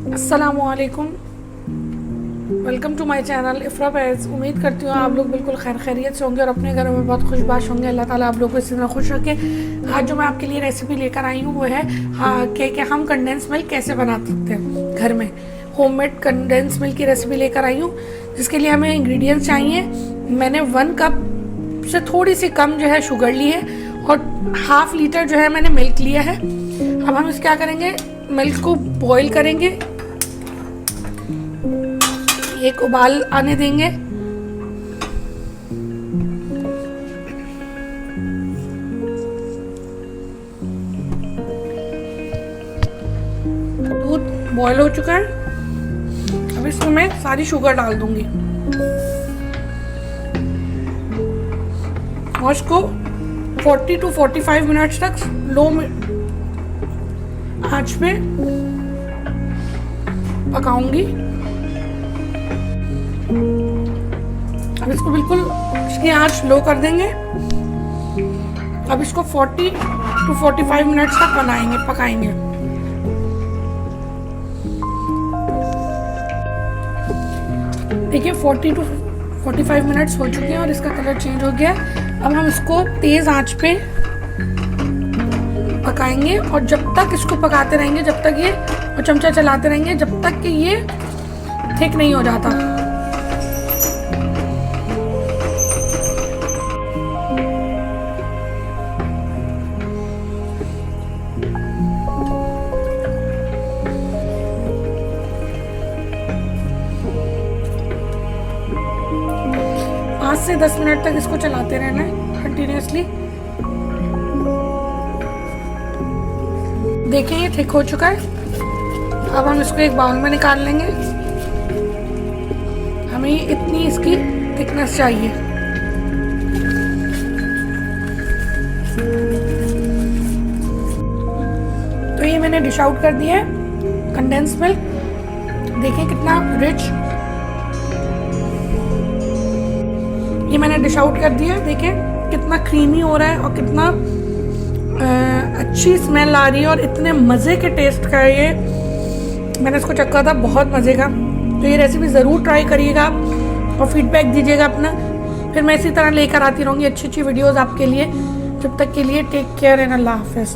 अस्सलामुअलैकुम, welcome to my channel इफ़रा फैज़। उम्मीद करती हूँ आप लोग बिल्कुल खैर खैरियत से होंगे और अपने घरों में बहुत खुशबाश होंगे। अल्लाह ताला आप लोगों को इसी तरह खुश रखे। आज जो मैं आपके लिए रेसिपी लेकर आई हूँ वो है कि हम कंडेंस मिल्क कैसे बना सकते हैं घर में। होममेड कंडेंस मिल्क की रेसिपी लेकर आई हूँ, जिसके लिए हमें इंग्रेडिएंट्स चाहिए। मैंने 1 कप से थोड़ी सी कम जो है शुगर ली है और ½ लीटर जो है मैंने मिल्क लिया है। अब हम इस क्या करेंगे, मिल्क को बॉईल करेंगे, एक उबाल आने देंगे। दूध बॉईल हो चुका है, अब इसमें मैं सारी शुगर डाल दूंगी और इसको 40 to 45 मिनट्स तक लो आंच पे पकाऊंगी। अब इसको बिल्कुल इसकी आंच लो कर देंगे। अब इसको 40 to 45 मिनट्स तक पकाएंगे। देखिए 40 to 45 मिनट्स हो चुके हैं और इसका कलर चेंज हो गया। अब हम इसको तेज आंच पे पकाएंगे और जब तक इसको पकाते रहेंगे, जब तक ये और चमचा चलाते रहेंगे जब तक कि ये थिक नहीं हो जाता। पाँच से 10 मिनट तक इसको चलाते रहना है कंटिन्यूअसली। देखें ये थिक हो चुका है। अब हम इसको एक बाउल में निकाल लेंगे। हमें इतनी इसकी थिकनेस चाहिए। तो ये मैंने डिश आउट कर दिया है कंडेंस मिल्क। देखें कितना रिच, ये मैंने डिश आउट कर दिया। देखें कितना क्रीमी हो रहा है और कितना अच्छी स्मेल आ रही है और इतने मज़े के टेस्ट का है ये। मैंने इसको चखा था, बहुत मज़े का। तो ये रेसिपी ज़रूर ट्राई करिएगा और फीडबैक दीजिएगा अपना। फिर मैं इसी तरह लेकर आती रहूँगी अच्छी अच्छी वीडियोज़ आपके लिए। जब तक के लिए टेक केयर एंड अल्लाह हाफ़िज़।